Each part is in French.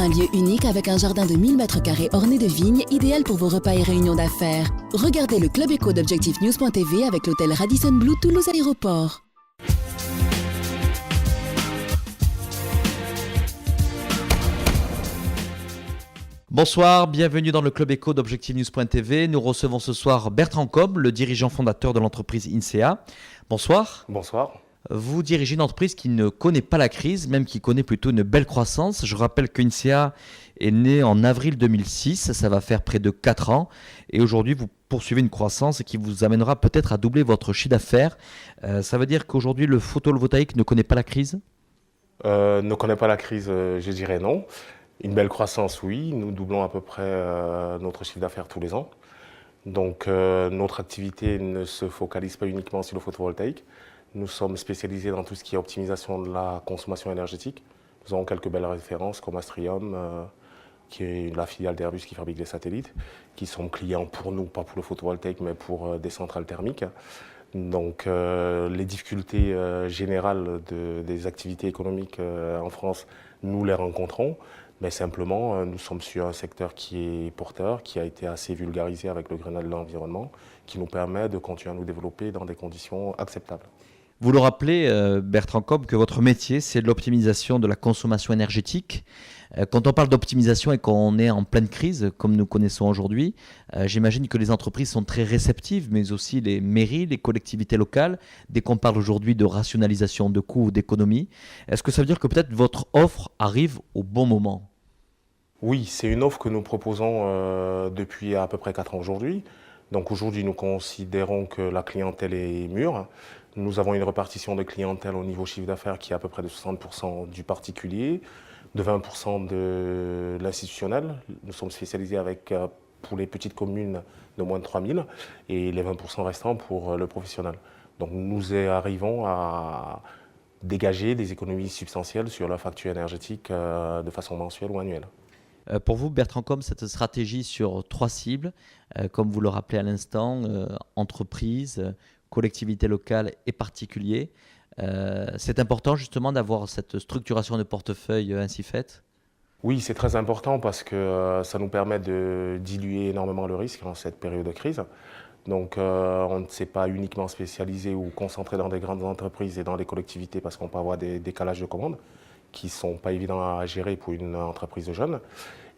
un lieu unique avec un jardin de 1000 m² orné de vignes, idéal pour vos repas et réunions d'affaires. Regardez le Club Éco d'ObjectiveNews.tv avec l'hôtel Radisson Blu Toulouse Aéroport. Bonsoir, bienvenue dans le Club Éco d'ObjectiveNews.tv. Nous recevons ce soir Bertrand Cobb, le dirigeant fondateur de l'entreprise INSEA. Bonsoir. Bonsoir. Vous dirigez une entreprise qui ne connaît pas la crise, même qui connaît plutôt une belle croissance. Je rappelle qu'INSEA est né en avril 2006, ça va faire près de 4 ans. Et aujourd'hui, vous poursuivez une croissance qui vous amènera peut-être à doubler votre chiffre d'affaires. Ça veut dire qu'aujourd'hui, le photovoltaïque ne connaît pas la crise ? Ne connaît pas la crise, je dirais non. Une belle croissance, oui. Nous doublons à peu près notre chiffre d'affaires tous les ans. Donc notre activité ne se focalise pas uniquement sur le photovoltaïque. Nous sommes spécialisés dans tout ce qui est optimisation de la consommation énergétique. Nous avons quelques belles références comme Astrium, qui est la filiale d'Airbus qui fabrique des satellites, qui sont clients pour nous, pas pour le photovoltaïque, mais pour des centrales thermiques. Donc les difficultés générales des activités économiques en France, nous les rencontrons. Mais simplement, nous sommes sur un secteur qui est porteur, qui a été assez vulgarisé avec le Grenelle de l'environnement, qui nous permet de continuer à nous développer dans des conditions acceptables. Vous le rappelez, Bertrand Cobb, que votre métier, c'est l'optimisation de la consommation énergétique. Quand on parle d'optimisation et qu'on est en pleine crise, comme nous connaissons aujourd'hui, j'imagine que les entreprises sont très réceptives, mais aussi les mairies, les collectivités locales, dès qu'on parle aujourd'hui de rationalisation de coûts ou d'économie. Est-ce que ça veut dire que peut-être votre offre arrive au bon moment ? Oui, c'est une offre que nous proposons depuis à peu près 4 ans aujourd'hui. Donc aujourd'hui, nous considérons que la clientèle est mûre. Nous avons une répartition de clientèle au niveau chiffre d'affaires qui est à peu près de 60% du particulier, de 20% de l'institutionnel. Nous sommes spécialisés pour les petites communes de moins de 3000 et les 20% restants pour le professionnel. Donc nous arrivons à dégager des économies substantielles sur la facture énergétique de façon mensuelle ou annuelle. Pour vous, Bertrand Cobb, cette stratégie sur 3 cibles, comme vous le rappelez à l'instant, entreprises, collectivités locales et particuliers, c'est important justement d'avoir cette structuration de portefeuille ainsi faite ? Oui, c'est très important parce que ça nous permet de diluer énormément le risque en cette période de crise. Donc on ne s'est pas uniquement spécialisé ou concentré dans des grandes entreprises et dans les collectivités parce qu'on peut avoir des décalages de commandes qui ne sont pas évidents à gérer pour une entreprise jeune.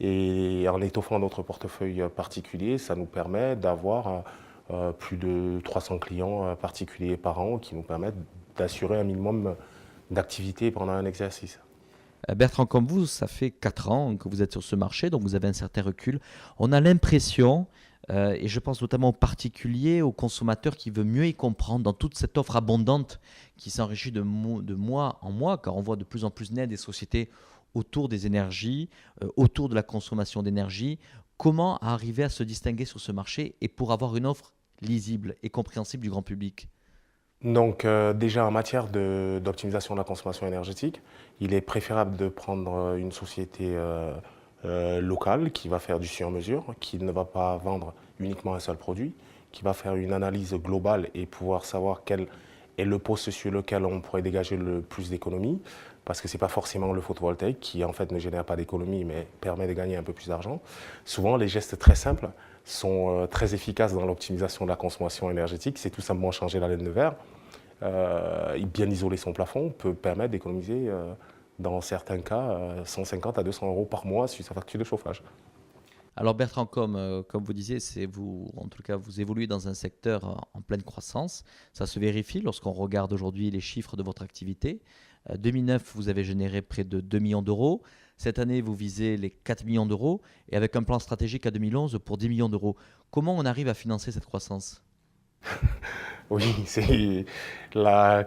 Et en étoffant notre portefeuille particulier, ça nous permet d'avoir plus de 300 clients particuliers par an qui nous permettent d'assurer un minimum d'activité pendant un exercice. Bertrand, comme vous, ça fait 4 ans que vous êtes sur ce marché, donc vous avez un certain recul. On a l'impression, et je pense notamment aux particuliers, aux consommateurs qui veulent mieux y comprendre dans toute cette offre abondante qui s'enrichit de mois en mois, car on voit de plus en plus naître des sociétés autour des énergies, autour de la consommation d'énergie. Comment arriver à se distinguer sur ce marché et pour avoir une offre lisible et compréhensible du grand public ? Donc déjà en matière d'optimisation de la consommation énergétique, il est préférable de prendre une société locale qui va faire du sur-mesure, qui ne va pas vendre uniquement un seul produit, qui va faire une analyse globale et pouvoir savoir quel est le poste sur lequel on pourrait dégager le plus d'économies, parce que ce n'est pas forcément le photovoltaïque qui en fait ne génère pas d'économie mais permet de gagner un peu plus d'argent. Souvent les gestes très simples sont très efficaces dans l'optimisation de la consommation énergétique, c'est tout simplement changer la laine de verre. Bien isoler son plafond peut permettre d'économiser, dans certains cas, 150 à 200 euros par mois sur sa facture de chauffage. Alors Bertrand, comme vous disiez, en tout cas, vous évoluez dans un secteur en pleine croissance. Ça se vérifie lorsqu'on regarde aujourd'hui les chiffres de votre activité. 2009, vous avez généré près de 2 millions d'euros. Cette année, vous visez les 4 millions d'euros et avec un plan stratégique à 2011 pour 10 millions d'euros. Comment on arrive à financer cette croissance ? Oui, c'est là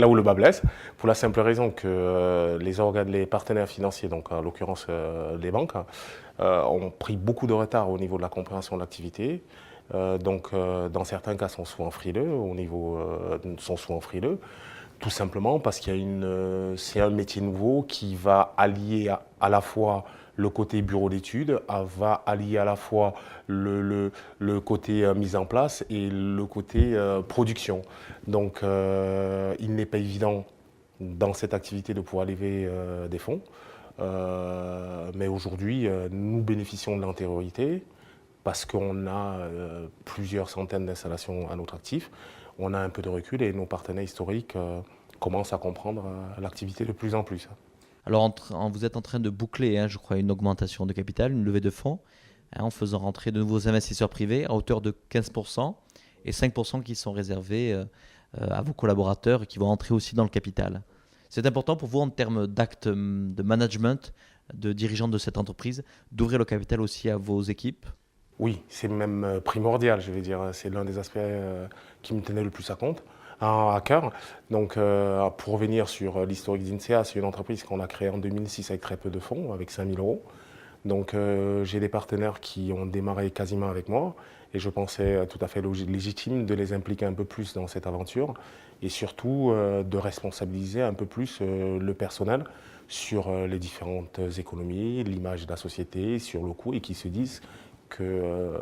où le bas blesse, pour la simple raison que les partenaires financiers, donc en l'occurrence les banques, ont pris beaucoup de retard au niveau de la compréhension de l'activité. Dans certains cas, sont souvent frileux, tout simplement parce c'est un métier nouveau qui va allier à la fois le côté bureau d'études, va allier à la fois le côté mise en place et le côté production. Donc il n'est pas évident dans cette activité de pouvoir lever des fonds. Mais aujourd'hui, nous bénéficions de l'antériorité parce qu'on a plusieurs centaines d'installations à notre actif. On a un peu de recul et nos partenaires historiques commencent à comprendre l'activité de plus en plus. Alors, vous êtes en train de boucler, je crois, une augmentation de capital, une levée de fonds, en faisant rentrer de nouveaux investisseurs privés à hauteur de 15% et 5% qui sont réservés à vos collaborateurs qui vont entrer aussi dans le capital. C'est important pour vous en termes d'actes de management, de dirigeants de cette entreprise, d'ouvrir le capital aussi à vos équipes? Oui, c'est même primordial, je vais dire. C'est l'un des aspects qui me tenait le plus à cœur. Donc, pour revenir sur l'historique d'INSEA, c'est une entreprise qu'on a créée en 2006 avec très peu de fonds, avec 5 000 euros. Donc, j'ai des partenaires qui ont démarré quasiment avec moi et je pensais tout à fait légitime de les impliquer un peu plus dans cette aventure et surtout de responsabiliser un peu plus le personnel sur les différentes économies, l'image de la société, sur le coût et qui se disent qu'un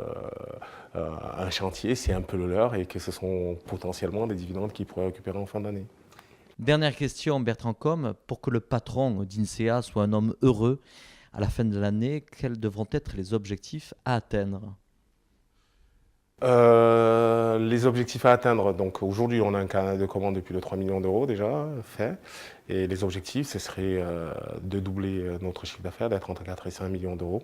chantier, c'est un peu le leur et que ce sont potentiellement des dividendes qu'ils pourraient récupérer en fin d'année. Dernière question, Bertrand Combe. Pour que le patron d'INSEA soit un homme heureux à la fin de l'année, quels devront être les objectifs à atteindre? Les objectifs à atteindre, donc aujourd'hui on a un canal de commande depuis de 3 millions d'euros déjà fait, et les objectifs ce serait de doubler notre chiffre d'affaires, d'être entre 4 et 5 millions d'euros,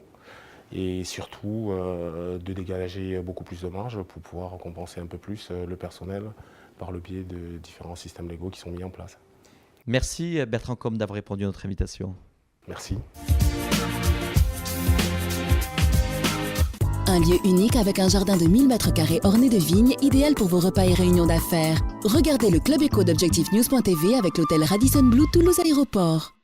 et surtout de dégager beaucoup plus de marge pour pouvoir compenser un peu plus le personnel par le biais de différents systèmes légaux qui sont mis en place. Merci Bertrand Combe d'avoir répondu à notre invitation. Merci. Un lieu unique avec un jardin de 1000 m² orné de vignes, idéal pour vos repas et réunions d'affaires. Regardez le Club Éco d'Objectif News.tv avec l'hôtel Radisson Blu Toulouse Aéroport.